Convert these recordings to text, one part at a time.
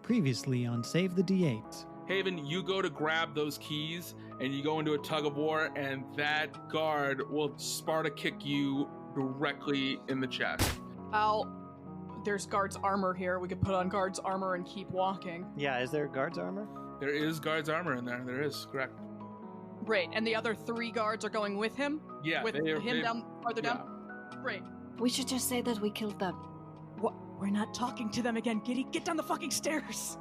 Previously on Save the D8. Haven, you go to grab those keys, and you go into a tug of war, and that guard will Sparta kick you directly in the chest. There's guard's armor here. We could put on guard's armor and keep walking. Yeah, is there guard's armor? There is guard's armor in there. There is, correct. Right, and the other 3 guards are going with him? Yeah. With him down, farther down? Great. We should just say that we killed them. What? We're not talking to them again, Giddy. Get down the fucking stairs.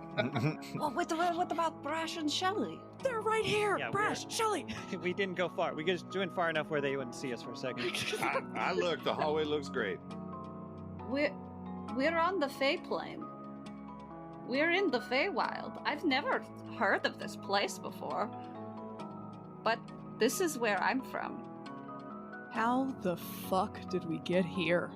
Well, what about Brash and Shelly? They're right here. Yeah, Brash, Shelly. We didn't go far. We just went far enough where they wouldn't see us for a second. I looked. The hallway looks great. We're on the Fey plane. We're in the Feywild. I've never heard of this place before. But this is where I'm from. How the fuck did we get here?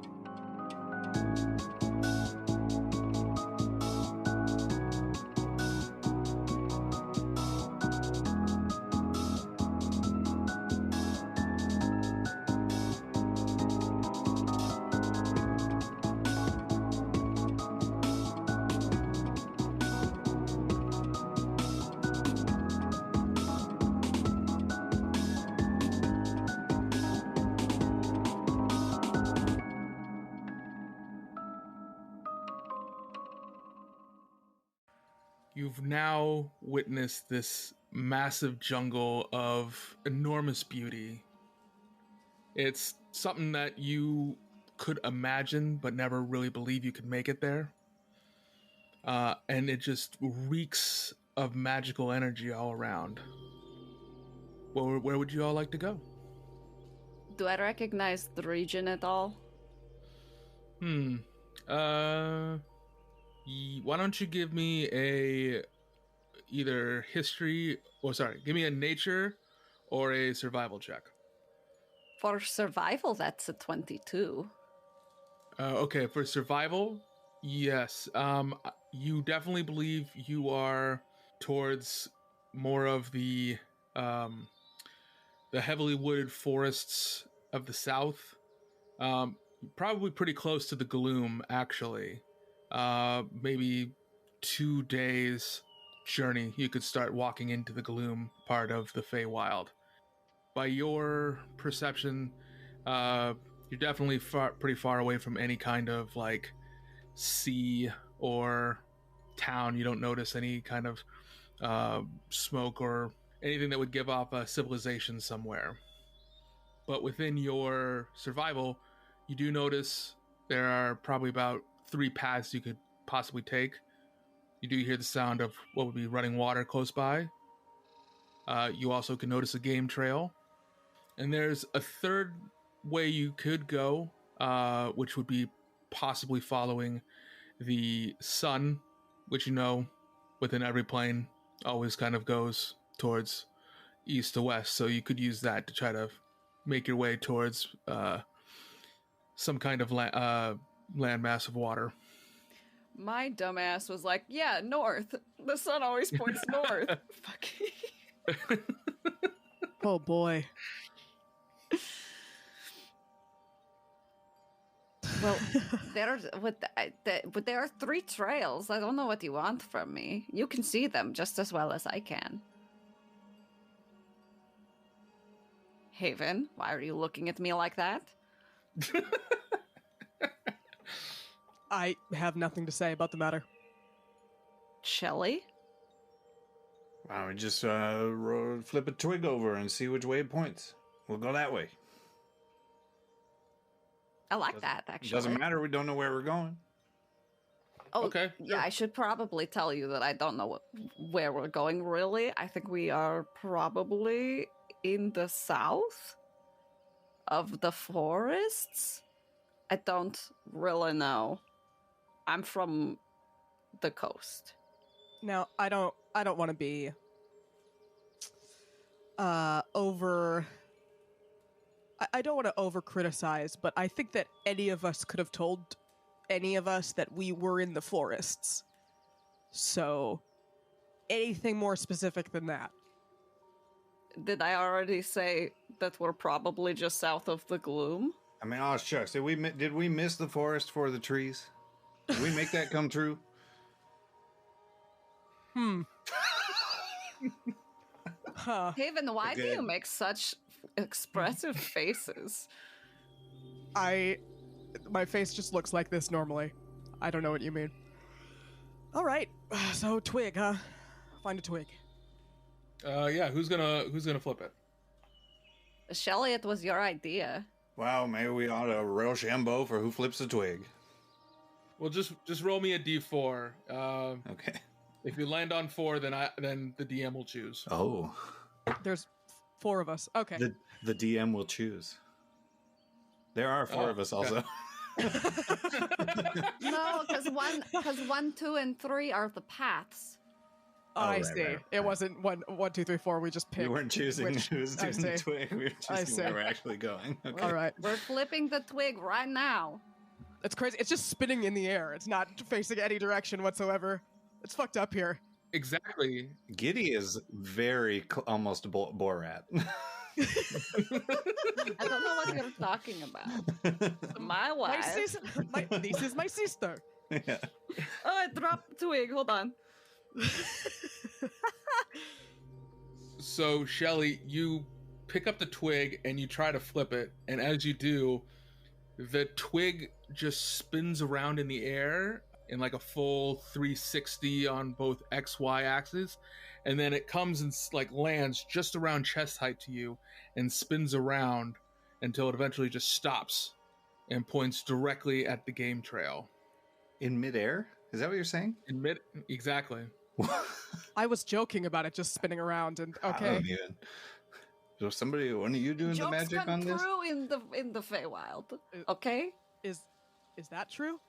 You've now witnessed this massive jungle of enormous beauty. It's something that you could imagine, but never really believe you could make it there. And it just reeks of magical energy all around. Well, where would you all like to go? Do I recognize the region at all? Why don't you give me either give me a nature or a survival check. For survival, that's a 22. Okay, for survival, yes. You definitely believe you are towards more of the heavily wooded forests of the south. Probably pretty close to the gloom, actually. Maybe 2 days journey, you could start walking into the gloom part of the Feywild. By your perception, you're definitely pretty far away from any kind of like sea or town. You don't notice any kind of smoke or anything that would give off a civilization somewhere. But within your survival, you do notice there are probably about 3 paths you could possibly take. You do hear the sound of what would be running water close by. You also can notice a game trail. And there's a third way you could go, which would be possibly following the sun, which within every plane always kind of goes towards east to west. So you could use that to try to make your way towards some kind of landmass of water. My dumbass was like, yeah, north. The sun always points north. Fuck. Oh boy. Well, there are 3 trails. I don't know what you want from me. You can see them just as well as I can. Haven, why are you looking at me like that? I have nothing to say about the matter. Shelly? Why don't we just flip a twig over and see which way it points? We'll go that way. I like that, actually. Doesn't matter. We don't know where we're going. Oh, okay. Yeah, I should probably tell you that I don't know where we're going, really. I think we are probably in the south of the forests. I don't really know. I'm from the coast. Now, I don't want to be I don't want to over-criticize, but I think that any of us could have told any of us that we were in the forests. So, anything more specific than that? Did I already say that we're probably just south of the gloom? I mean, oh shucks, did we miss the forest for the trees? Did we make that come true? Huh. Haven, why do you Good. make such expressive faces? My face just looks like this normally. I don't know what you mean. All right, so twig, huh? Find a twig. Yeah, who's gonna flip it? Shelly, it was your idea. Wow, maybe we ought to Rochambeau for who flips a twig. Well, just roll me a d4. Okay. If you land on 4, then the DM will choose. Oh. There's 4 of us. Okay. The DM will choose. There are 4 of us also. No, because 1, 2, and 3 are the paths. I right, see. right. It wasn't 1, 2, 3, 4. We just picked. We weren't choosing which- who was I doing the see. twig. We were I choosing where see. we're actually going. Okay. All right. We're flipping the twig right now. It's crazy. It's just spinning in the air. It's not facing any direction whatsoever. It's fucked up here. Exactly. Giddy is very almost Borat. I don't know what you're talking about. My My wife. sister. This is my sister. Yeah. Oh, I dropped twig. Hold on. So, Shelly, you pick up the twig and you try to flip it, and as you do, the twig just spins around in the air in like a full 360 on both XY axes, and then it comes and like lands just around chest height to you and spins around until it eventually just stops and points directly at the game trail. In midair? Is that what you're saying? Exactly. I was joking about it just spinning around, and I okay. don't even. So somebody, one of you doing the Jokes magic come on this? true in the Feywild. Okay. Is that true?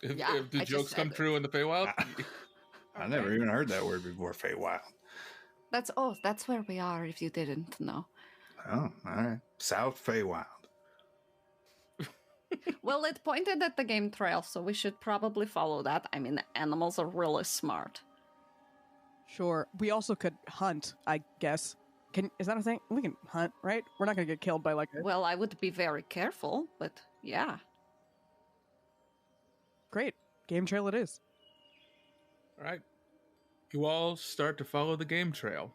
If Yeah, the I just jokes said come it. true in the Feywild, I never even heard that word before, Feywild. That's where we are. If you didn't know. Oh, all right. South Feywild. Well, it pointed at the game trail, so we should probably follow that. I mean, animals are really smart. Sure. We also could hunt, I guess. Is that a thing? We can hunt, right? We're not gonna get killed by like a... Well, I would be very careful, but yeah. Great. Game trail it is. all right. You all start to follow the game trail.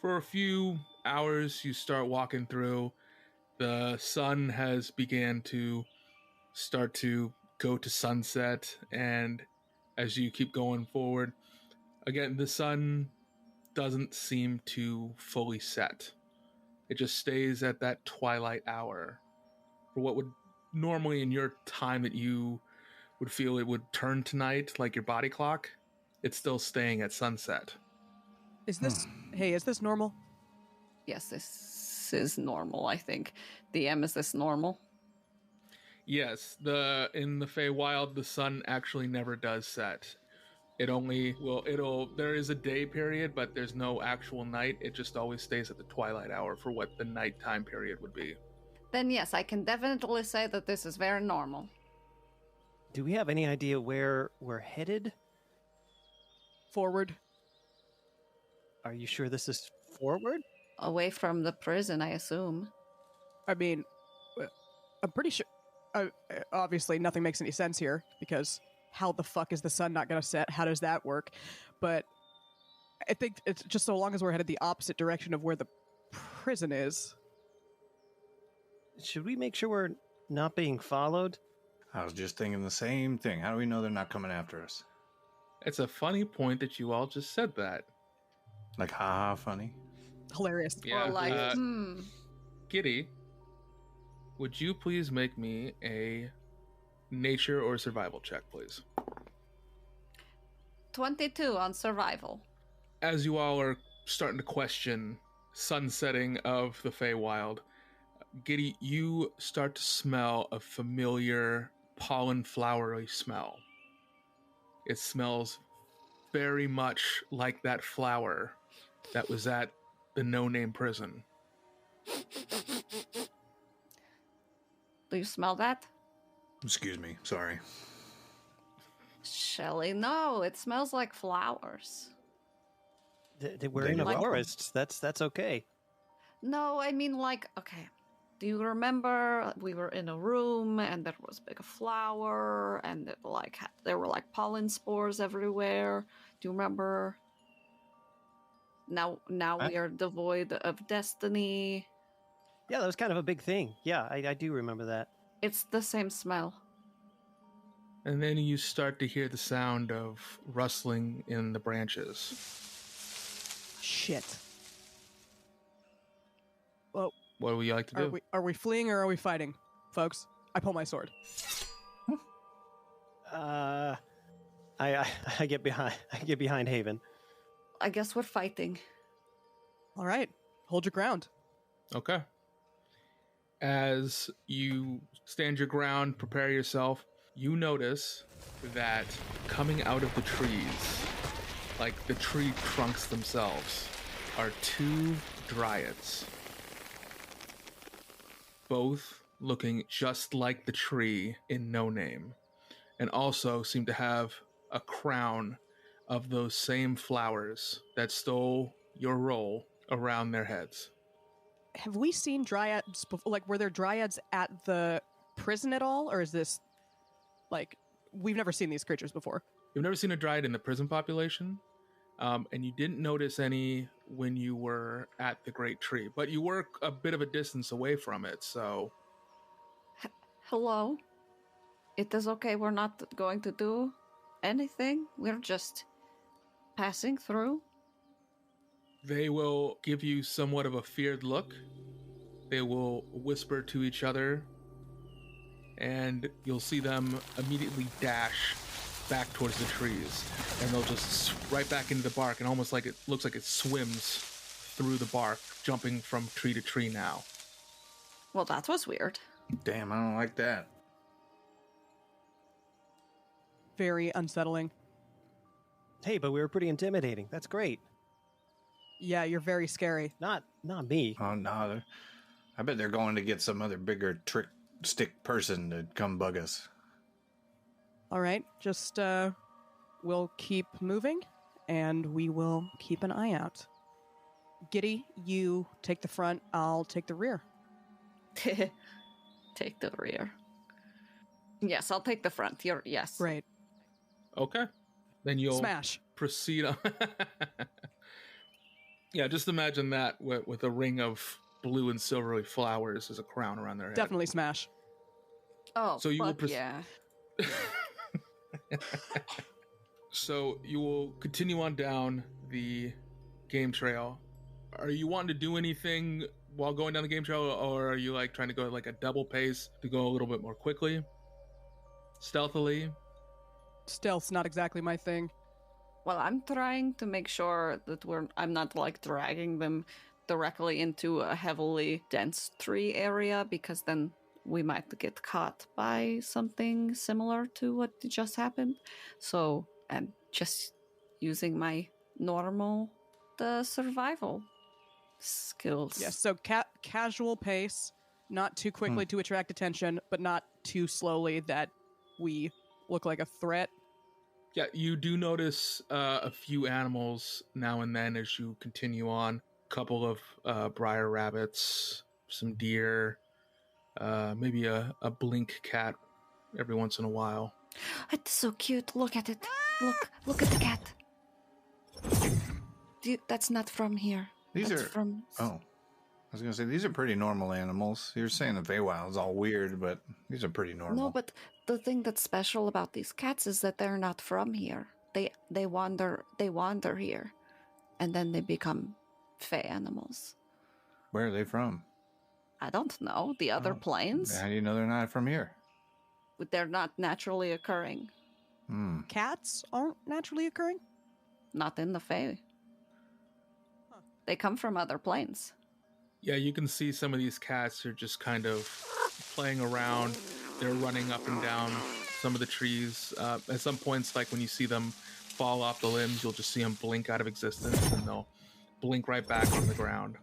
For a few hours, you start walking through. The sun has began to start to go to sunset, and as you keep going forward, again, the sun doesn't seem to fully set. It just stays at that twilight hour. For what would normally in your time that you would feel it would turn to night, like your body clock, it's still staying at sunset. Is this... Hey, is this normal? Yes, this is normal, I think. DM, is this normal? Yes, in the Feywild, the sun actually never does set. It only there is a day period, but there's no actual night. It just always stays at the twilight hour for what the nighttime period would be. Then yes, I can definitely say that this is very normal. Do we have any idea where we're headed? Forward. Are you sure this is forward? Away from the prison, I assume. I mean, I'm pretty sure... obviously, nothing makes any sense here, because how the fuck is the sun not gonna set? How does that work? But I think it's just so long as we're headed the opposite direction of where the prison is. Should we make sure we're not being followed? I was just thinking the same thing. How do we know they're not coming after us? It's a funny point that you all just said that. Like, haha, funny. Hilarious. Yeah. Or like, Giddy, would you please make me a nature or survival check, please? 22 on survival. As you all are starting to question sunsetting of the Feywild, Giddy, you start to smell a familiar pollen flowery smell. It smells very much like that flower that was at the no-name prison. Do you smell that? Excuse me. Sorry. Shelly, no, it smells like flowers. We're They in a like- forest. That's okay. No, I mean like, okay. Do you remember we were in a room and there was a big flower and there were like pollen spores everywhere? Do you remember? Now we are devoid of destiny. Yeah, that was kind of a big thing. Yeah, I do remember that. It's the same smell. And then you start to hear the sound of rustling in the branches. Shit. Well, What would you like to do? are we fleeing or are we fighting, folks? I pull my sword. I get behind Haven. I guess we're fighting. All right, hold your ground. Okay. As you stand your ground, prepare yourself, you notice that coming out of the trees, like the tree trunks themselves, are two dryads. Both looking just like the tree in No Name, and also seem to have a crown of those same flowers that stole your role around their heads. Have we seen dryads before? Like, were there dryads at the prison at all? Or is this, like, we've never seen these creatures before? You've never seen a dryad in the prison population, and you didn't notice any when you were at the Great Tree, but you were a bit of a distance away from it, so... Hello? It is okay, we're not going to do anything. We're just passing through. They will give you somewhat of a feared look. They will whisper to each other, and you'll see them immediately dash back towards the trees, and they'll just right back into the bark, and almost like it looks like it swims through the bark, jumping from tree to tree now. Well, that was weird. Damn, I don't like that. Very unsettling. Hey, but we were pretty intimidating. That's great. Yeah, you're very scary. Not me. Oh, no. I bet they're going to get some other bigger trick stick person to come bug us. All right, just, we'll keep moving, and we will keep an eye out. Giddy, you take the front, I'll take the rear. Take the rear. Yes, I'll take the front. Yes. Right. Okay. Then you'll Smash. proceed on... Yeah, just imagine that with a ring of blue and silvery flowers as a crown around their head. Definitely smash. Oh, So you will yeah. So you will continue on down the game trail. Are you wanting to do anything while going down the game trail, or are you like trying to go at like a double pace to go a little bit more quickly, stealthily? Stealth's not exactly my thing. Well, I'm trying to make sure that I'm not like dragging them directly into a heavily dense tree area, because then we might get caught by something similar to what just happened. So I'm just using my normal survival skills. Yes, so casual pace, not too quickly to attract attention, but not too slowly that we look like a threat. Yeah, you do notice a few animals now and then as you continue on. A couple of briar rabbits, some deer, maybe a blink cat every once in a while. It's so cute. Look at it. Look at the cat. That's not from here. These That's are from... Oh. I was going to say, these are pretty normal animals. You're saying the Feywild's all weird, but these are pretty normal. No, but the thing that's special about these cats is that they're not from here. They wander here, and then they become fey animals. Where are they from? I don't know. The other planes? How do you know they're not from here? They're not naturally occurring. Cats aren't naturally occurring? Not in the fey. Huh. They come from other planes. Yeah, you can see some of these cats are just kind of playing around. They're running up and down some of the trees. At some points, like when you see them fall off the limbs, you'll just see them blink out of existence, and they'll blink right back on the ground.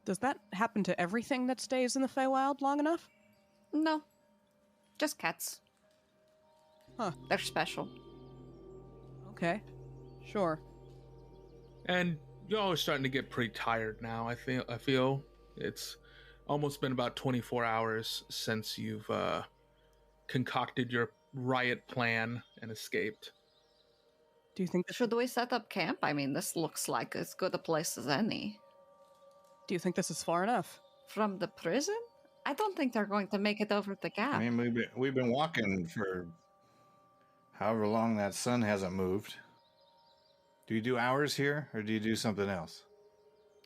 Does that happen to everything that stays in the Feywild long enough? No. Just cats. Huh. They're special. Okay. Sure. And you're all starting to get pretty tired now. I feel it's almost been about 24 hours since you've concocted your riot plan and escaped. Do you think this, Should we set up camp? I mean, this looks like as good a place as any. do you think this is far enough? From the prison? I don't think they're going to make it over the gap. I mean, we've been walking for however long that sun hasn't moved. Do you do hours here, or do you do something else?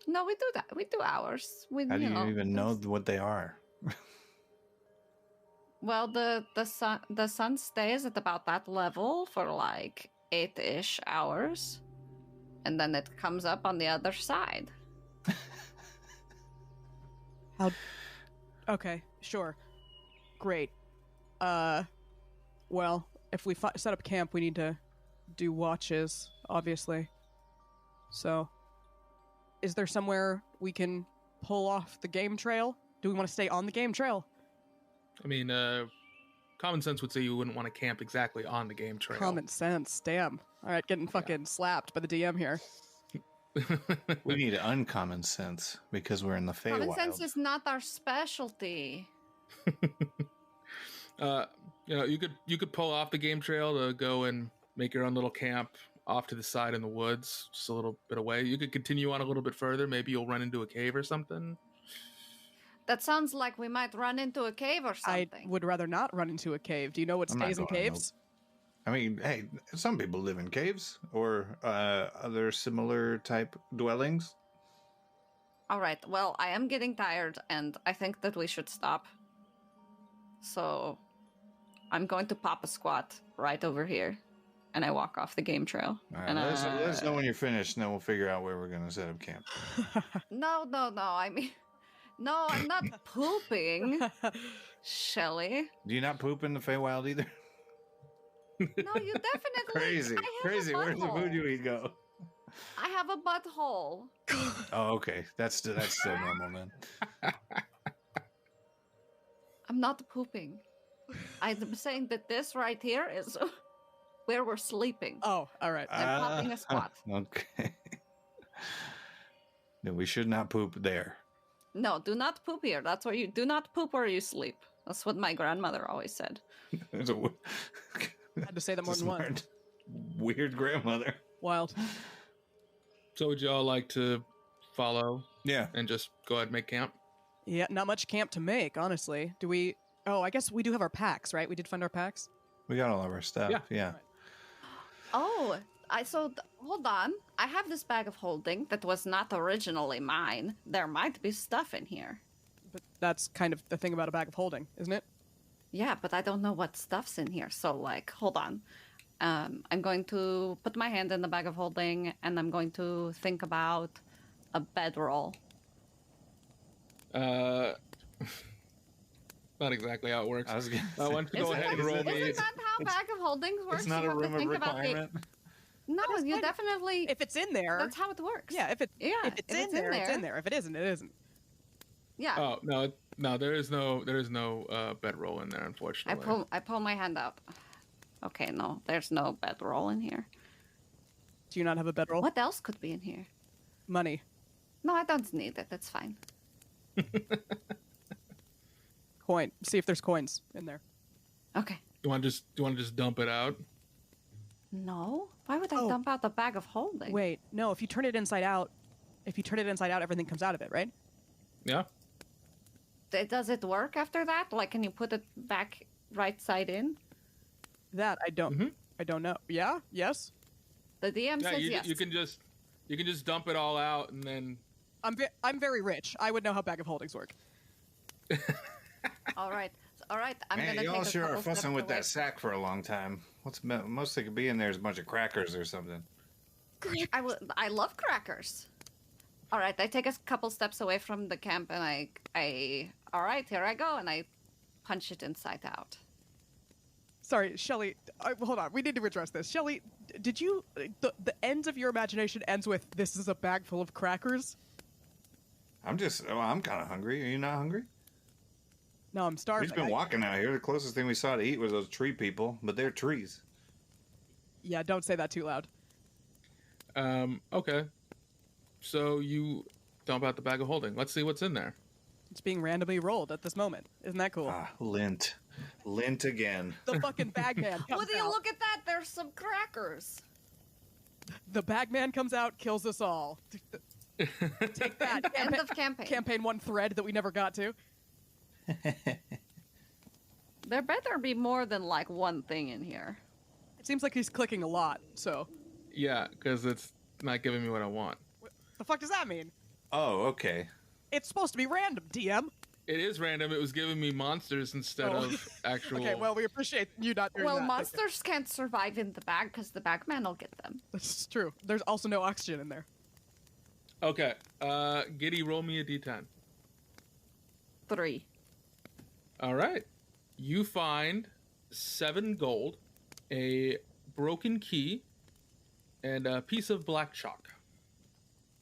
No, we do that. We do ours. How do you even know what they are? Well, the sun stays at about that level for like 8-ish hours, and then it comes up on the other side. How? Okay, sure. Great. Well, if we set up camp, we need to do watches, obviously. So, is there somewhere we can pull off the game trail? Do we want to stay on the game trail? I mean, common sense would say you wouldn't want to camp exactly on the game trail. Common sense, damn. All right, getting fucking slapped by the DM here. We need uncommon sense because we're in the Feywild. Common sense is not our specialty. You could pull off the game trail to go and make your own little camp off to the side in the woods, just a little bit away. You could continue on a little bit further. Maybe you'll run into a cave or something. That sounds like we might run into a cave or something. I would rather not run into a cave. Do you know what I'm not stays in going, caves? I mean, hey, some people live in caves or other similar type dwellings. All right. Well, I am getting tired, and I think that we should stop. So, I'm going to pop a squat right over here, and I walk off the game trail. All right, And let us know when you're finished, and then we'll figure out where we're going to set up camp. No. I mean, no, I'm not pooping, Shelly. Do you not poop in the Feywild either? No, you definitely. Crazy. I have Crazy. a Where's the butthole. food you eat go? I have a butthole. Oh, okay. That's still normal then. I'm not pooping. I'm saying that this right here is where we're sleeping. Oh, all right. I'm popping a squat. Okay. Then we should not poop there. No, do not poop here. That's where you do not poop where you sleep. That's what my grandmother always said. There's a I had to say that more it's a than once. smart, weird grandmother. Wild. So would y'all like to follow Yeah. and just go ahead and make camp? Yeah, not much camp to make, honestly. Do we... Oh, I guess we do have our packs, right? We did find our packs? We got all of our stuff. Yeah. Oh, hold on. I have this bag of holding that was not originally mine. There might be stuff in here. But that's kind of the thing about a bag of holding, isn't it? Yeah, but I don't know what stuff's in here. So, like, hold on. I'm going to put my hand in the bag of holding, and I'm going to think about a bedroll. Not exactly how it works. I was gonna I want to go Isn't ahead and that- roll me. Isn't that how bag of holdings works? It's not You a have to room of think about the- requirement. No, That is you kind of- definitely. If it's in there... That's how it works. Yeah, if it's Yeah, if it's in there, it's in there. If it isn't, it isn't. Yeah. Oh no, there is no bedroll in there, unfortunately. I pull my hand out. Okay, no, there's no bedroll in here. Do you not have a bedroll? What else could be in here? Money. No, I don't need it. That's fine. Coin. See if there's coins in there. Okay. You want to just dump it out? No. Why would I Oh. dump out the bag of holding? Wait, no, if you turn it inside out, everything comes out of it, right? Yeah. Does it work after that? Like, can you put it back right side in? That I don't. Mhm. I don't know. Yeah. Yes. The DM Yeah, says you, yes. you can just dump it all out and then. I'm very rich. I would know how bag of holdings work. All right. All right. I'm Man, gonna y'all take a sure are couple fussing steps with away. that sack for a long time. Most that could be in there is a bunch of crackers or something. I love crackers. All right. I take a couple steps away from the camp, and I. All right. Here I go, and I punch it inside out. Sorry, Shelly. Hold on. We need to address this. Shelly, did you? The ends of your imagination ends with "This is a bag full of crackers." I'm kind of hungry. Are you not hungry? No, I'm starving. We've been walking out here. The closest thing we saw to eat was those tree people, but they're trees. Yeah, don't say that too loud. Okay. So you dump out the bag of holding. Let's see what's in there. It's being randomly rolled at this moment. Isn't that cool? Ah, lint. Lint again. The fucking bagman comes Would you out. look at that? There's some crackers. The bagman comes out, kills us all. Take that. End of campaign. Campaign 1 thread that we never got to. There better be more than like one thing in here. It seems like he's clicking a lot, so. Yeah, because it's not giving me what I want. What the fuck does that mean? Oh, okay. It's supposed to be random, DM. It is random. It was giving me monsters instead of actual. Okay, well, we appreciate you not doing Well, that. monsters can't survive in the bag because the bagman will get them. That's true. There's also no oxygen in there. Okay, Giddy, roll me a d10. 3. All right. You find 7 gold, a broken key, and a piece of black chalk.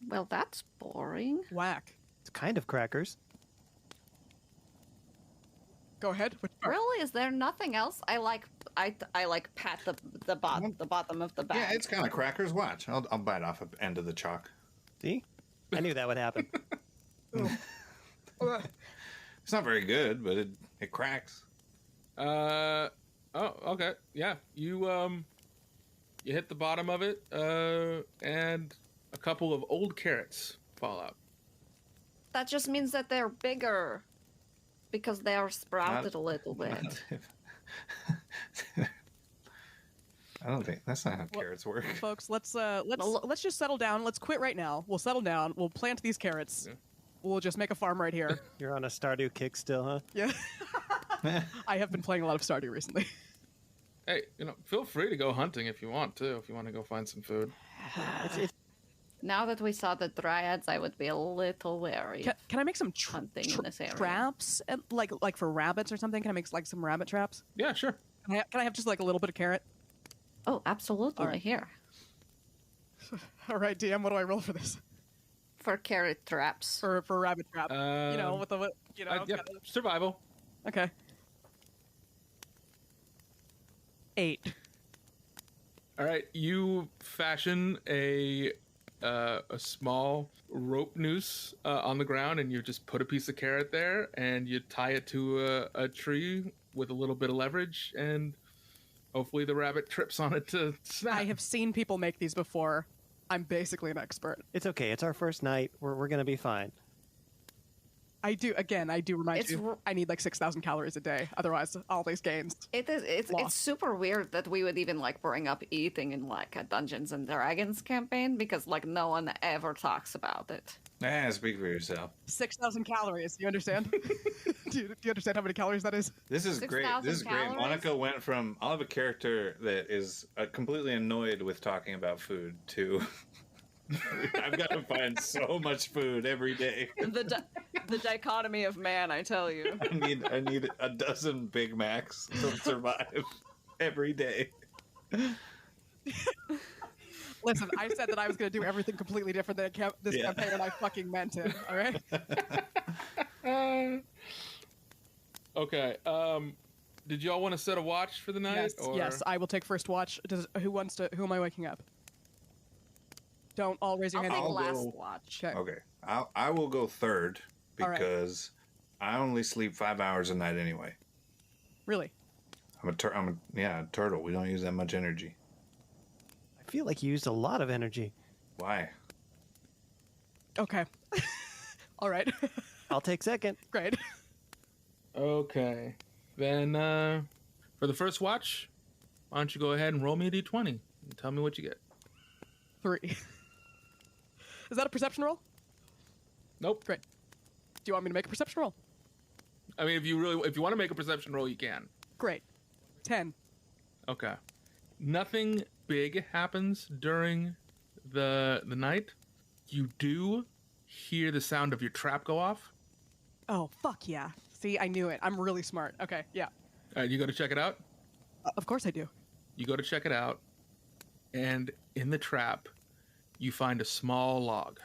Well, that's boring. Whack. It's kind of crackers. Go ahead. Which part? Really? Is there nothing else? I like pat the bottom of the bag. Yeah, it's kind of crackers. Watch. I'll bite off an end of the chalk. See? I knew that would happen. It's not very good, but it cracks. Oh, okay. Yeah, you hit the bottom of it, and a couple of old carrots fall out. That just means that they're bigger because they are sprouted a little bit. I don't think that's not how carrots work. Folks, let's just settle down. Let's quit right now. We'll settle down. We'll plant these carrots. Yeah. We'll just make a farm right here. You're on a Stardew kick still, huh? Yeah. I have been playing a lot of Stardew recently. Hey, feel free to go hunting if you want to. If you want to go find some food. Now that we saw the dryads, I would be a little wary. Can I make some Hunting in this area. traps? And, like for rabbits or something? Can I make like some rabbit traps? Yeah, sure. Can I have just like a little bit of carrot? Oh, absolutely. All right. Here. All right, DM, what do I roll for this? For carrot traps. For rabbit trap. With the Yeah, kinda- survival. Okay. 8. All right, you fashion a small rope noose on the ground, and you just put a piece of carrot there, and you tie it to a tree with a little bit of leverage, and hopefully the rabbit trips on it to snap. I have seen people make these before. I'm basically an expert. It's okay. It's our first night. We're going to be fine. I do remind It's you, I need like 6,000 calories a day. Otherwise, all these gains. It's Lost. super weird that we would even like bring up eating in like a Dungeons and Dragons campaign because like no one ever talks about it. Speak for yourself. 6,000 calories. You understand? do you understand how many calories that is? This is great. 6,000 This is great. calories? Monica went from I'll have a character that is completely annoyed with talking about food to I've got to find so much food every day. The dichotomy of man, I tell you. I need a dozen Big Macs to survive every day. Listen, I said that I was going to do everything completely different than this campaign, and I fucking meant it. All right. Okay. Did y'all want to set a watch for the night? Yes. I will take first watch. Who am I waking up? Don't all raise your I'll hand. take I'll last go- watch. Okay. Okay, I will go third All right. because I only sleep 5 hours a night anyway. Really? I'm a turtle. We don't use that much energy. I feel like you used a lot of energy. Why? Okay. All right. I'll take second. Great. Okay. Then for the first watch, why don't you go ahead and roll me a d20 and tell me what you get. 3. Is that a perception roll? Nope. Great. Do you want me to make a perception roll? I mean, if you want to make a perception roll, you can. Great. 10. Okay. Nothing big happens during the night. You do hear the sound of your trap go off. Oh, fuck yeah. See, I knew it. I'm really smart. Okay, yeah. All right, you go to check it out. Of course I do. You go to check it out, and in the trap, you find a small log.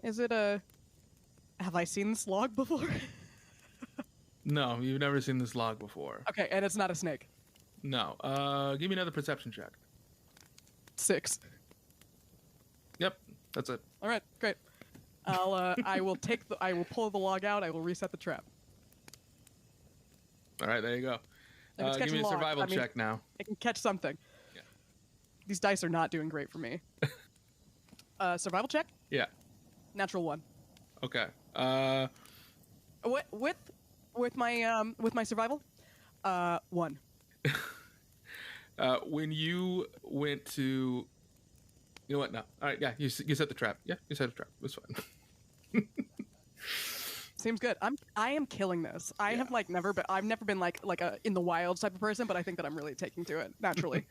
Is it a... Have I seen this log before? No, you've never seen this log before. Okay, and it's not a snake. No. Give me another perception check. 6. Yep, that's it. All right, great. I will pull the log out. I will reset the trap. All right, there you go. If it's Give catching me a logs, survival I mean, check now. I can catch something. Yeah. These dice are not doing great for me. Survival check? Yeah. Natural 1. Okay. With my survival? 1. When you went to, you know what? No. All right. Yeah. You set the trap. Yeah. You set the trap. It's fine. Seems good. I am killing this. I've never been like a in the wild type of person, but I think that I'm really taking to it naturally.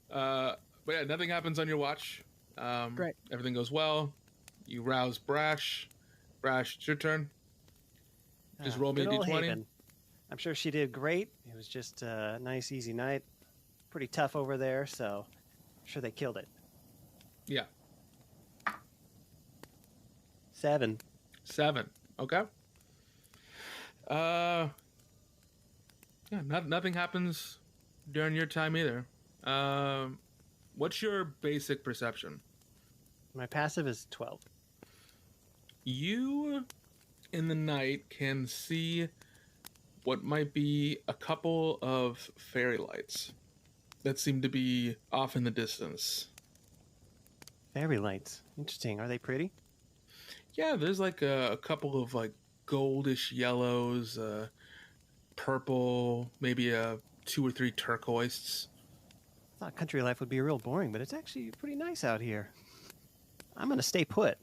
But yeah, nothing happens on your watch. Great. Everything goes well. You rouse Brash. Brash, it's your turn. Just roll me a good old d20. Haven. I'm sure she did great. It was just a nice, easy night. Pretty tough over there, so I'm sure they killed it. Yeah. 7. 7. Okay. Yeah, nothing happens during your time either. What's your basic perception? My passive is 12. You, in the night, can see what might be a couple of fairy lights that seem to be off in the distance. Fairy lights. Interesting. Are they pretty? Yeah, there's like a couple of like goldish yellows, purple, maybe 2 or 3 turquoises. I thought country life would be real boring, but it's actually pretty nice out here. I'm going to stay put.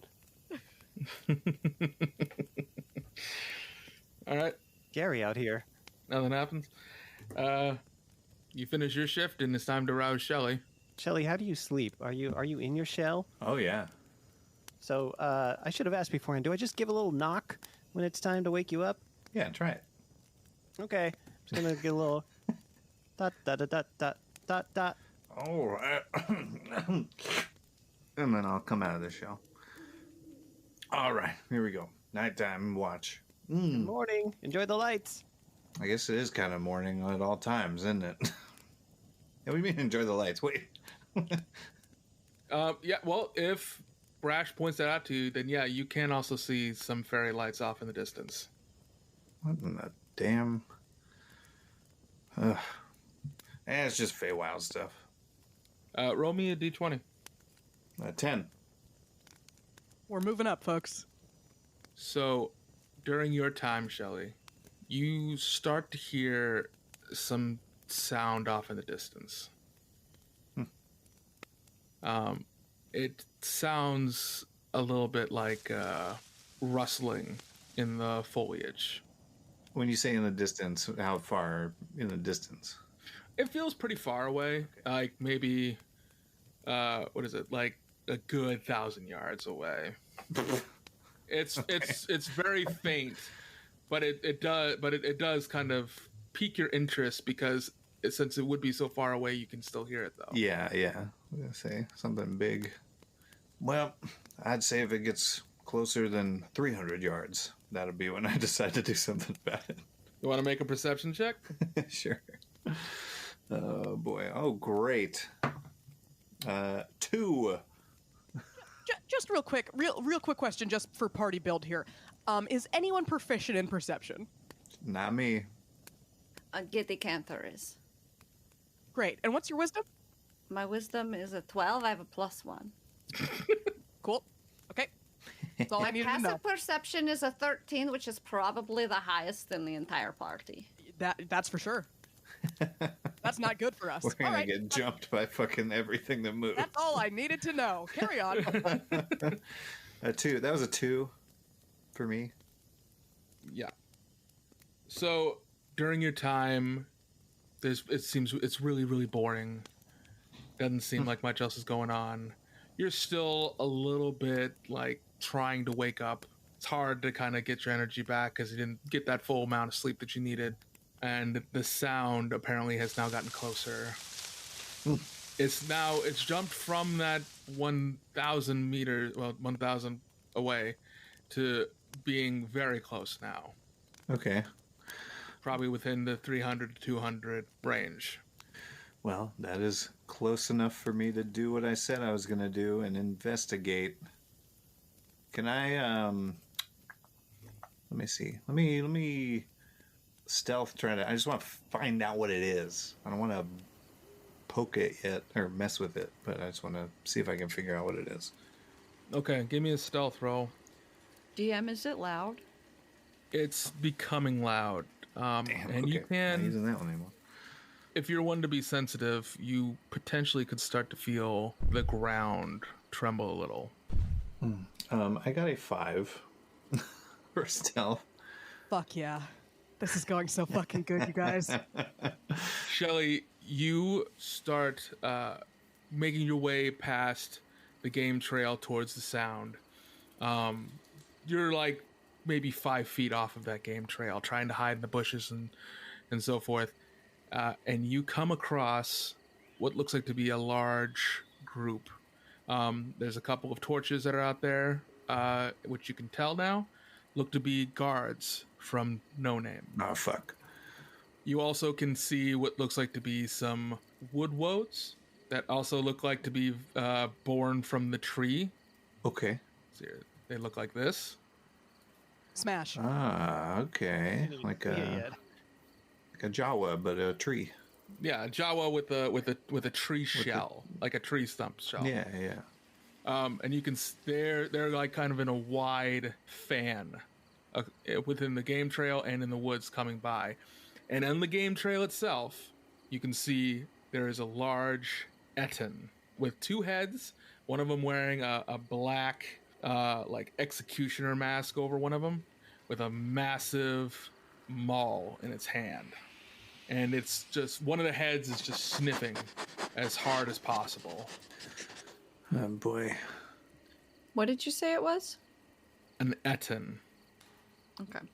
All right. Scary out here. Nothing happens. You finish your shift, and it's time to rouse Shelly. Shelly, how do you sleep? Are you in your shell? Oh, yeah. So I should have asked beforehand. Do I just give a little knock when it's time to wake you up? Yeah, try it. Okay. Just going to get a little dot, dot, dot, dot, dot, dot, dot. All right. And then I'll come out of the shell. All right, here we go. Nighttime watch. Good morning. Enjoy the lights. I guess it is kind of morning at all times, isn't it? Yeah, we mean enjoy the lights. Wait. Yeah, well, if Brash points that out to you, then yeah, you can also see some fairy lights off in the distance. What in the damn... it's just Feywild stuff. Roll me a d20. 10. We're moving up, folks. So, during your time, Shelly, you start to hear some sound off in the distance. It sounds a little bit like rustling in the foliage. When you say in the distance, how far in the distance? It feels pretty far away, like maybe, what is it, like a good 1,000 yards away. It's very faint, but it does kind of pique your interest because since it would be so far away, you can still hear it though. Yeah. I'm gonna say something big. Well, I'd say if it gets closer than 300 yards, that'll be when I decide to do something about it. You want to make a perception check? Sure. Oh boy. Oh great. 2. Just real quick question, just for party build here. Is anyone proficient in perception? Not me. Giddy Cantor is. Great. And what's your wisdom? My wisdom is a 12. I have a +1. Cool. Okay. That's all I My needed to know. passive perception is a 13, which is probably the highest in the entire party. That's for sure. That's not good for us. We're gonna All right. get jumped by fucking everything that moves. That's all I needed to know. Carry on. A 2. That was a 2 for me. Yeah. So during your time, it seems it's really, really boring. Doesn't seem like much else is going on. You're still a little bit like trying to wake up. It's hard to kind of get your energy back because you didn't get that full amount of sleep that you needed. And the sound apparently has now gotten closer. It's jumped from that 1,000 meters, 1,000 away, to being very close now. Okay. Probably within the 300 to 200 range. Well, that is close enough for me to do what I said I was going to do and investigate. Can I, let me see. Let me stealth try to, I just want to find out what it is. I don't want to poke it yet or mess with it, but I just want to see if I can figure out what it is. Okay, give me a stealth roll. DM, is it loud? It's becoming loud. Damn, and okay. you can, Not using that one anymore. if you're one to be sensitive, you potentially could start to feel the ground tremble a little. I got a 5 for stealth. Fuck yeah. This is going so fucking good, you guys. Shelly, you start making your way past the game trail towards the sound. You're like maybe 5 feet off of that game trail, trying to hide in the bushes and so forth. And you come across what looks like to be a large group. There's a couple of torches that are out there, which you can tell now look to be guards from No Name. Oh, fuck. You also can see what looks like to be some wood woats that also look like to be born from the tree. Okay. So they look like this. Smash. Ah, okay. Like a Jawa, but a tree. Yeah, a Jawa with a tree shell, like a tree stump shell. Yeah, yeah. And you can they're like kind of in a wide fan within the game trail and in the woods coming by. And on the game trail itself, you can see there is a large Etten with 2 heads, one of them wearing a black like executioner mask over one of them with a massive maul in its hand. And it's just, one of the heads is just sniffing as hard as possible. Oh, boy. What did you say it was? An Etten. Okay.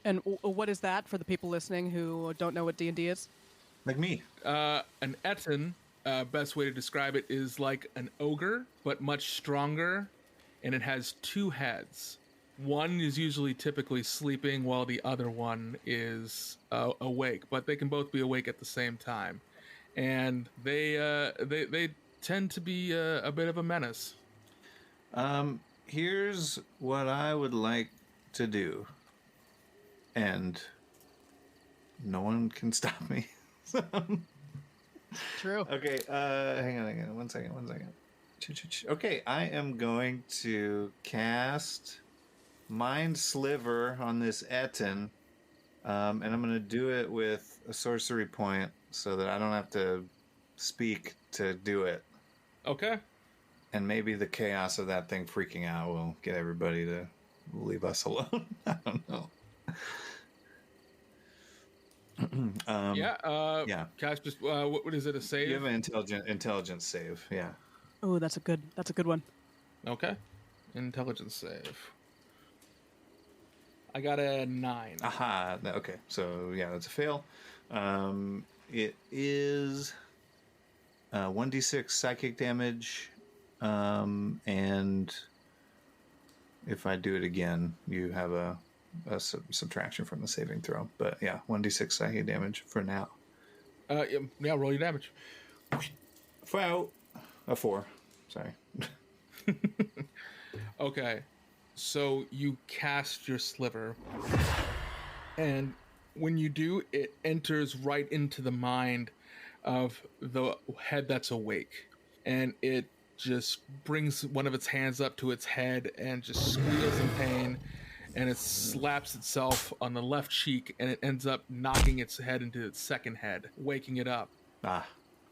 And what is that for the people listening who don't know what D&D is? Like me. An Etten, best way to describe it, is like an ogre, but much stronger, and it has 2 heads. One is usually typically sleeping while the other one is awake, but they can both be awake at the same time. And they tend to be a bit of a menace. Here's what I would like to do. And no one can stop me. True. Okay, hang on. One second. Okay, I am going to cast Mind Sliver on this Etten, and I'm going to do it with a sorcery point so that I don't have to speak to do it. Okay. And maybe the chaos of that thing freaking out will get everybody to leave us alone. I don't know. Yeah. Cash, just what is it? A save? You have an intelligence save. Yeah. Oh, that's a good one. Okay. Intelligence save. I got a 9. Aha. Okay. So yeah, that's a fail. It is 1d6 psychic damage, and if I do it again, you have a subtraction from the saving throw. But yeah, 1d6 psychic damage for now. Yeah, roll your damage. 4. Sorry. Okay. So you cast your sliver, and when you do, it enters right into the mind of the head that's awake, and it just brings one of its hands up to its head and just squeals in pain, and it slaps itself on the left cheek, and it ends up knocking its head into its second head, waking it up.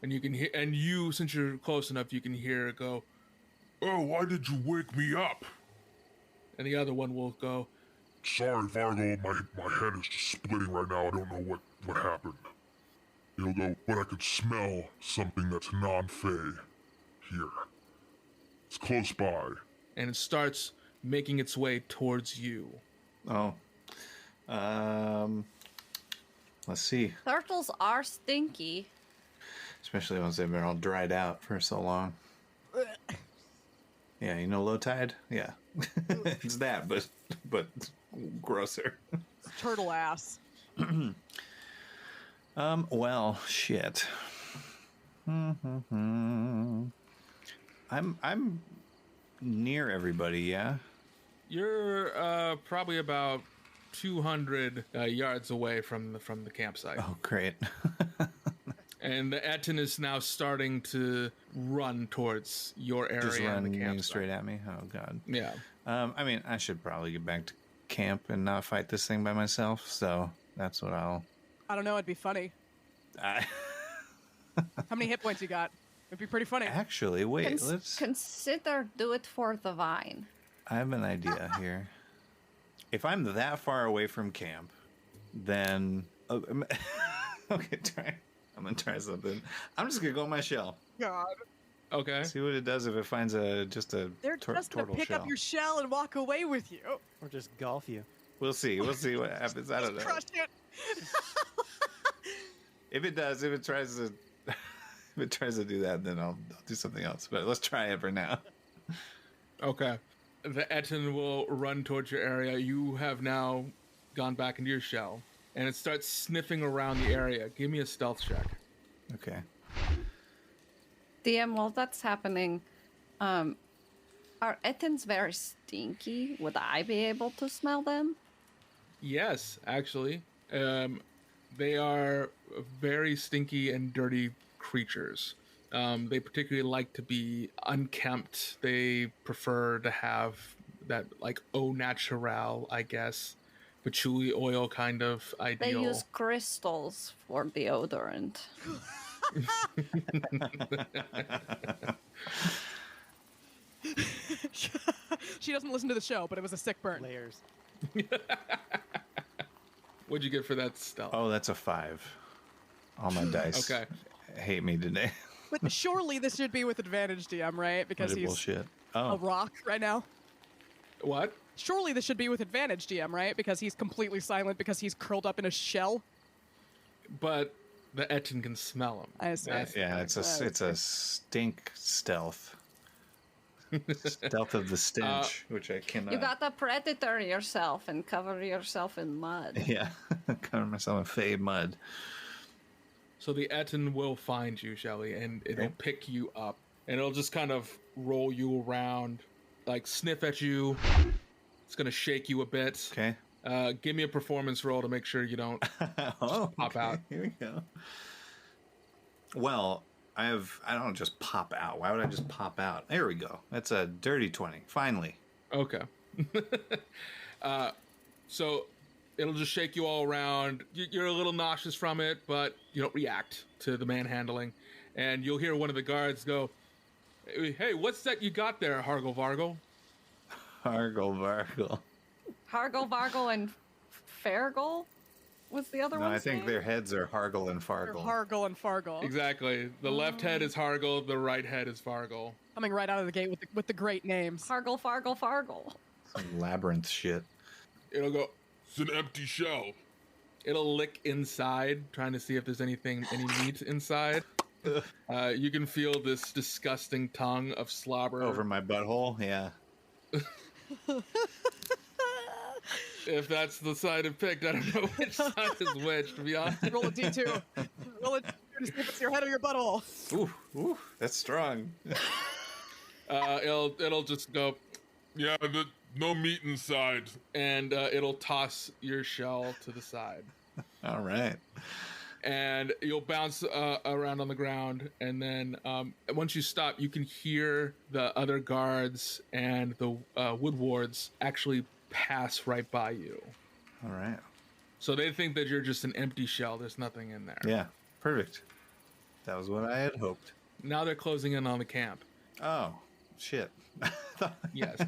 And you can hear, and you, since you're close enough, you can hear it go, "Oh, why did you wake me up?" And the other one will go, "Sorry, Vargle, my head is just splitting right now. I don't know what happened." It'll go, "But I can smell something that's non-fey here. It's close by." and it starts making its way towards you. Oh. Let's see. Turtles are stinky. Especially once they've been all dried out for so long. Yeah, you know low tide? Yeah. It's that, but grosser. Turtle ass. Well, shit. I'm near everybody, yeah? You're probably about 200 yards away from the campsite. Oh, great. And the Etten is now starting to run towards your area. Just and the running campsite. straight at me? Oh, God. Yeah. I mean, I should probably get back to camp and not fight this thing by myself, so that's what I'll... I don't know, it'd be funny. How many hit points you got? It'd be pretty funny. Actually, wait, let's... Consider do it for the vine. I have an idea here. If I'm that far away from camp, then... okay, try. I'm going to try something. I'm just going to go in my shell. God. Okay. See what it does if it finds just a They're just gonna turtle pick shell. up your shell and walk away with you. Or just golf you. We'll see. We'll see what happens. I don't know. Crush it. If it does, if it tries to do that, then I'll do something else. But let's try it for now. Okay. The Etten will run towards your area. You have now gone back into your shell, and it starts sniffing around the area. Give me a stealth check. Okay. DM, while that's happening, are Ettins very stinky? Would I be able to smell them? Yes, actually. They are very stinky and dirty creatures. They particularly like to be unkempt. They prefer to have that, like, au naturel, I guess, patchouli oil kind of ideal. They use crystals for deodorant. She doesn't listen to the show, but it was a sick burn. Layers. What'd you get for that stealth? Oh, that's a 5. All my dice Okay. hate me today. But surely this should be with advantage, DM, right? Because What a he's bullshit. a Oh, rock right now. What? Surely this should be with advantage, DM, right? Because he's completely silent because he's curled up in a shell. But the Etten can smell them. I see. yeah, it's a stink stealth. Stealth of the stench, which I cannot. You gotta predator yourself and cover yourself in mud. Yeah, cover myself in fey mud. So the Etten will find you, Shelly, and it'll pick you up. And it'll just kind of roll you around, like sniff at you. It's going to shake you a bit. Okay. Give me a performance roll to make sure you don't pop out. Here we go. Well, I don't just pop out. Why would I just pop out? There we go. That's a dirty 20. Finally. Okay. So it'll just shake you all around. You're a little nauseous from it, but you don't react to the manhandling. And you'll hear one of the guards go, "Hey, what's that you got there, HargleVargle?" HargleVargle. HargleVargle and Fergal was the other No, one. I think their heads are Hargle and Fargle. Hargle and Fargle. Exactly. The left head is Hargle, the right head is Vargle. Coming right out of the gate with the great names. Fargle. Some labyrinth shit. It'll go, "It's an empty shell." It'll lick inside, trying to see if there's any meat inside. You can feel this disgusting tongue of slobber Over my butthole, yeah. If that's the side it picked, I don't know which side is which, to be honest. Roll a D2. Roll a D2 to see if it's your head or your butthole. Ooh, that's strong. It'll just go, Yeah, no meat inside. and it'll toss your shell to the side. All right. And you'll bounce around on the ground, and then once you stop, you can hear the other guards and the wood wards actually pass right by you. All right. So they think that you're just an empty shell. There's nothing in there. Yeah, perfect. That was what I had hoped. Now they're closing in on the camp. Oh, shit. Yes.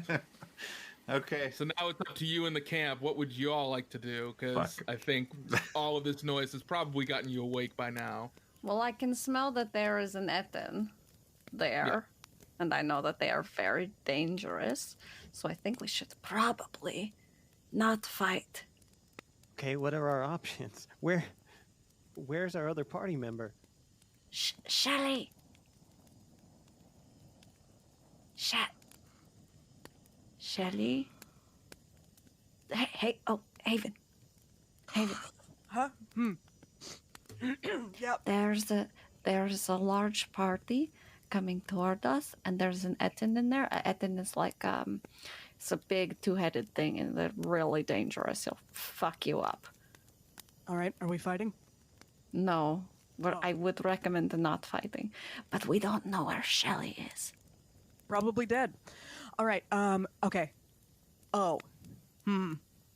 Okay. So now it's up to you in the camp. What would you all like to do? Because Fuck. I think all of this noise has probably gotten you awake by now. Well, I can smell that there is an Etten there. And I know that they are very dangerous. So I think we should probably not fight. Okay, what are our options? Where's our other party member? Shelly. Shelly. Hey, Haven. Huh? Yep. There's there's a large party coming toward us, and there's an Etin in there. Etin is like, it's a big two-headed thing, and they're really dangerous. He'll fuck you up. All right, are we fighting? No, but I would recommend not fighting. But we don't know where Shelly is. Probably dead. All right, okay. Oh,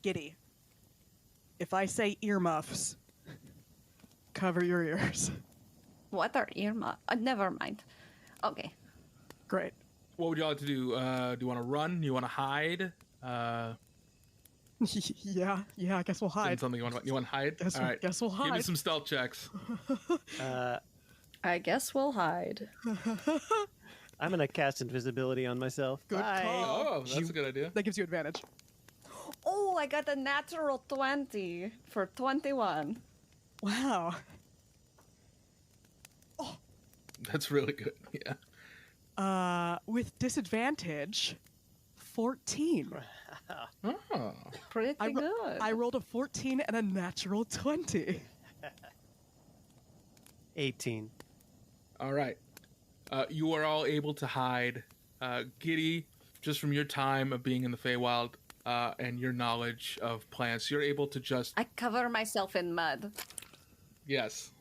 Giddy. If I say earmuffs, cover your ears. What are earmuffs? Never mind. Okay. Great. What would you like to do? Do you want to run? Do you want to hide? Yeah, I guess we'll hide. Something you want to hide? All right. Guess we'll hide. Give me some stealth checks. I guess we'll hide. I'm going to cast invisibility on myself. Good Bye. call. Oh, that's a good idea. That gives you advantage. Oh, I got a natural 20 for 21. Wow. That's really good. Yeah. With disadvantage, 14. Oh. Pretty good. I rolled a 14 and a natural 20. 18. All right. You are all able to hide. Giddy, just from your time of being in the Feywild and your knowledge of plants, you're able to just... I cover myself in mud. Yes.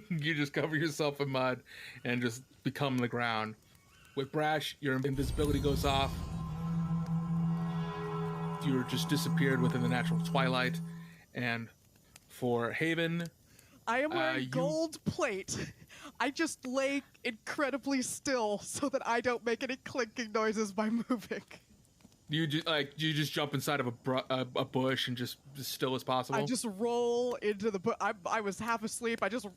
You just cover yourself in mud and just become the ground. With Brash, your invisibility goes off. You're just disappeared within the natural twilight. And for Haven... I am wearing gold plate. I just lay incredibly still so that I don't make any clinking noises by moving. You just jump inside of a bush and just as still as possible? I just roll into the bush. I was half asleep. I just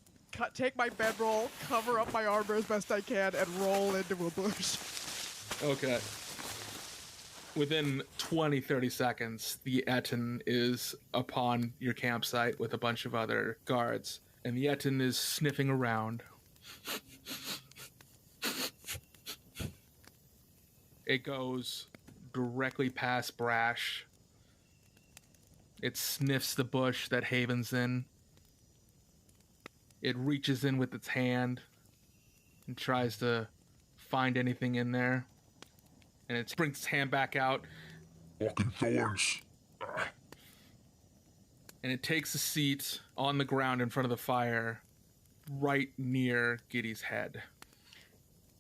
take my bedroll, cover up my armor as best I can, and roll into a bush. Okay. Within 20-30 seconds, the Etin is upon your campsite with a bunch of other guards. And the Etin is sniffing around. It goes directly past Brash. It sniffs the bush that Haven's in. It reaches in with its hand and tries to find anything in there. And it brings its hand back out. Fucking thorns. And it takes a seat on the ground in front of the fire right near Giddy's head.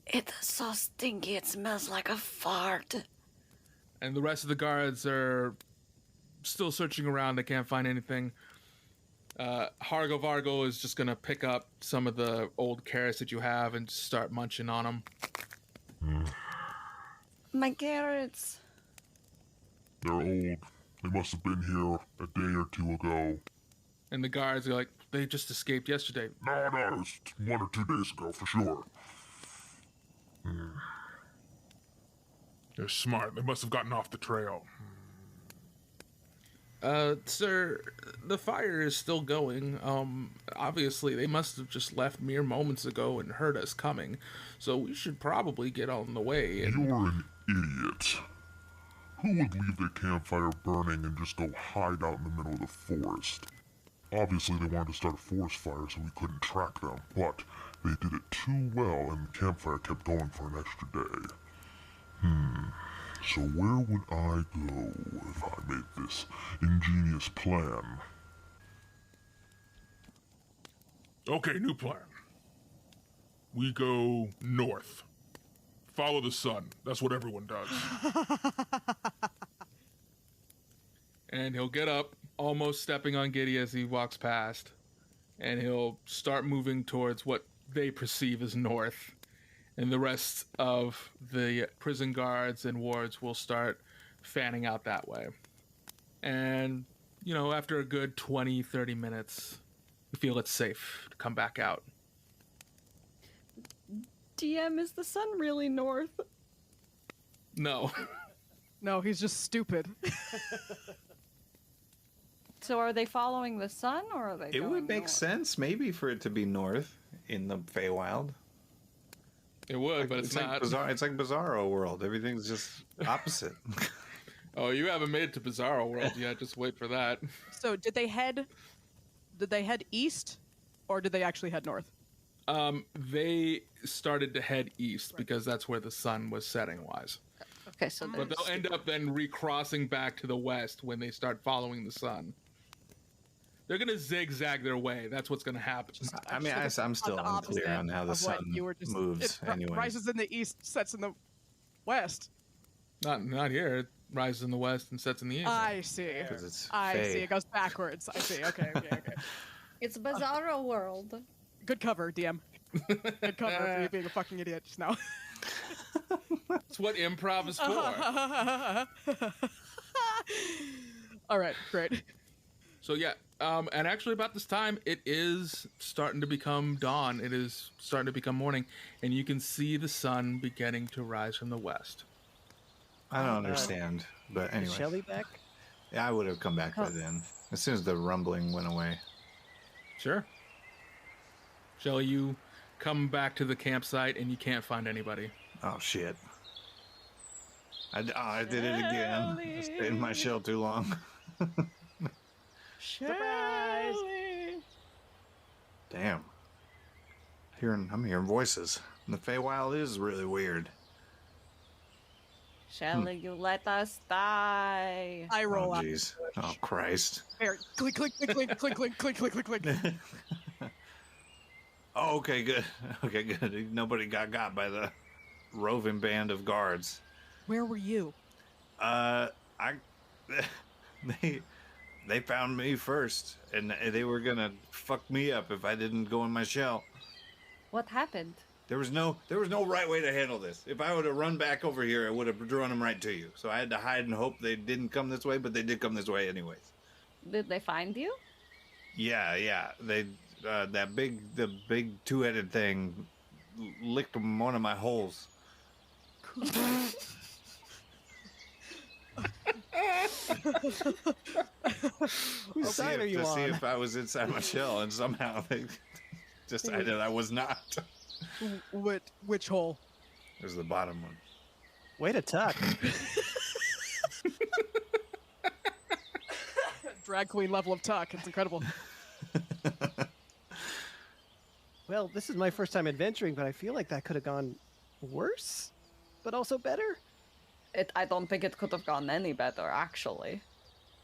It's so stinky, it smells like a fart. And the rest of the guards are still searching around. They can't find anything. HargleVargle is just going to pick up some of the old carrots that you have and start munching on them. My carrots. They're old. They must have been here a day or two ago. And the guards are like, they just escaped yesterday. No, it was 1 or 2 days ago for sure. They're smart. They must have gotten off the trail. Sir, the fire is still going. Obviously, they must have just left mere moments ago and heard us coming. So we should probably get on the way. And... You're an idiot. Who would leave their campfire burning and just go hide out in the middle of the forest? Obviously, they wanted to start a forest fire so we couldn't track them, but they did it too well and the campfire kept going for an extra day. So where would I go if I made this ingenious plan? Okay, new plan. We go north. Follow the sun. That's what everyone does. And he'll get up, almost stepping on Giddy as he walks past. And he'll start moving towards what they perceive as north. And the rest of the prison guards and wards will start fanning out that way. And, you know, after a good 20, 30 minutes, you feel it's safe to come back out. DM, is the sun really north? No. No, he's just stupid. So are they following the sun, or are they It would make north? sense, maybe, for it to be north in the Feywild. It would, but it's not. It's like Bizarro World. Everything's just opposite. Oh, you haven't made it to Bizarro World yet. Just wait for that. So did they head east, or did they actually head north? They started to head east because that's where the sun was setting wise. Okay, so But they'll end up then recrossing back to the west when they start following the sun. They're going to zigzag their way. That's what's going to happen. I mean, I'm still unclear on how the sun moves anyway. Rises in the east, sets in the west. Not here. It rises in the west and sets in the east. I see. I see. It goes backwards. I see. Okay. It's Bizarro World. Good cover, DM. Good cover for you being a fucking idiot just now. That's what improv is for. All right, great. So yeah, and actually about this time, it is starting to become dawn. It is starting to become morning, and you can see the sun beginning to rise from the west. I don't understand, but anyway. Is Shelly back? Yeah, I would have come back by then, as soon as the rumbling went away. Sure. Shelly, you come back to the campsite, and you can't find anybody. Oh, shit. I did it again. I stayed in my shell too long. Surprise! Damn. I'm hearing voices. And the Feywild is really weird. Shelly, you let us die. I roll out. Jeez. Oh, Christ. There, click, click, click, click, click, click, click, click, click, click. Oh, okay, good. Okay, good. Nobody got by the roving band of guards. Where were you? They found me first, and they were gonna fuck me up if I didn't go in my shell. What happened? There was no right way to handle this. If I would have run back over here, I would have drawn them right to you. So I had to hide and hope they didn't come this way, but they did come this way anyways. Did they find you? Yeah. They the big two-headed thing licked one of my holes. Whose side are you on? To see if I was inside my shell, and somehow they decided I was not. Which hole? It was the bottom one. Way to tuck. Drag queen level of tuck. It's incredible. Well, this is my first time adventuring, but I feel like that could have gone worse, but also better. I don't think it could have gone any better, actually.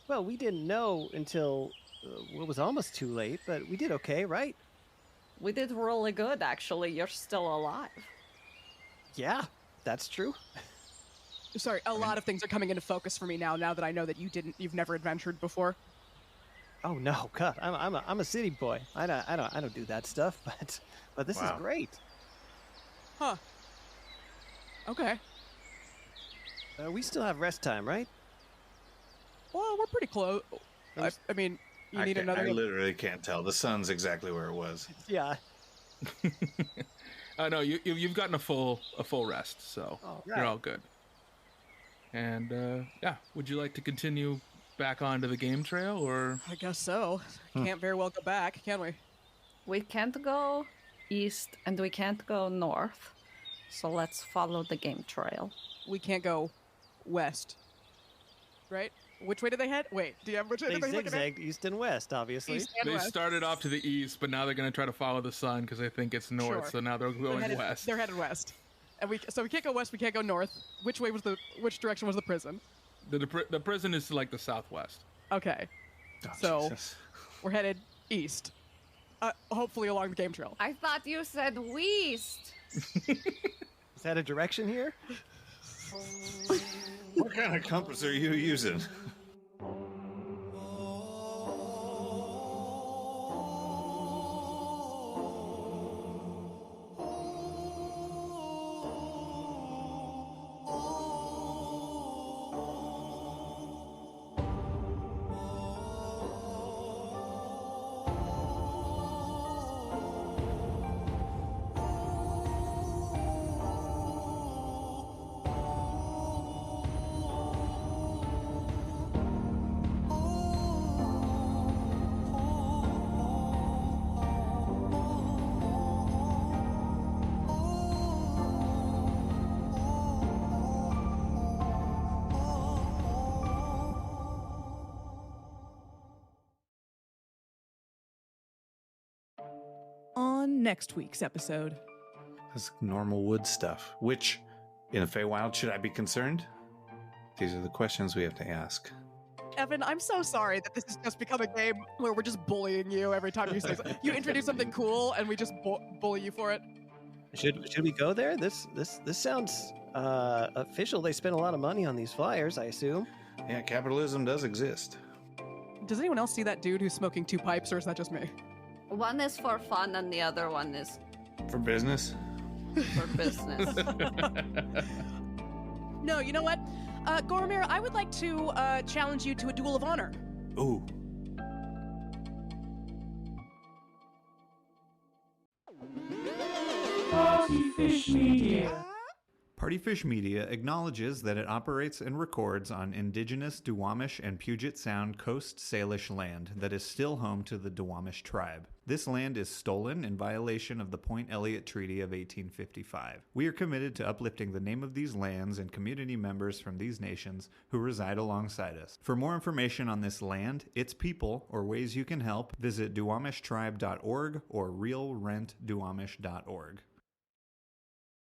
Well, we didn't know until it was almost too late, but we did okay, right? We did really good, actually. You're still alive. Yeah, that's true. Sorry, a lot of things are coming into focus for me now that I know that you've never adventured before. Oh no, God, I'm a city boy. I don't do that stuff, but this is great. Huh. Okay. We still have rest time, right? Well, we're pretty close. I mean, you need another. I literally can't tell. The sun's exactly where it was. Yeah. No, you've gotten a full rest, so you're all good. And yeah, would you like to continue back onto the game trail, or? I guess so. Can't very well go back, can we? We can't go east and we can't go north, so let's follow the game trail. We can't go west, right? Which way did they head? Wait, DM, which way did they look at? They zigzagged east and west, obviously. East and they west. started off to the east, but now they're going to try to follow the sun because they think it's north. Sure. So now they're going west. They're headed west, and we can't go west. We can't go north. Which direction was the prison? The prison is like the southwest. Okay, so Jesus. We're headed east. Hopefully along the game trail. I thought you said west. Is that a direction here? What kind of compass are you using? in next week's episode. That's normal wood stuff. Which, in the Feywild, should I be concerned? These are the questions we have to ask. Evan, I'm so sorry that this has just become a game where we're just bullying you every time you say something. You introduce something cool and we just bully you for it. Should we go there? This sounds official. They spent a lot of money on these flyers, I assume. Yeah, capitalism does exist. Does anyone else see that dude who's smoking 2 pipes, or is that just me? One is for fun and the other one is For business? for business. No, you know what? Goromir, I would like to challenge you to a duel of honor. Ooh. Partyfish Media. Partyfish Media acknowledges that it operates and records on indigenous Duwamish and Puget Sound Coast Salish land that is still home to the Duwamish tribe. This land is stolen in violation of the Point Elliott Treaty of 1855. We are committed to uplifting the name of these lands and community members from these nations who reside alongside us. For more information on this land, its people, or ways you can help, visit duwamishtribe.org or realrentduwamish.org.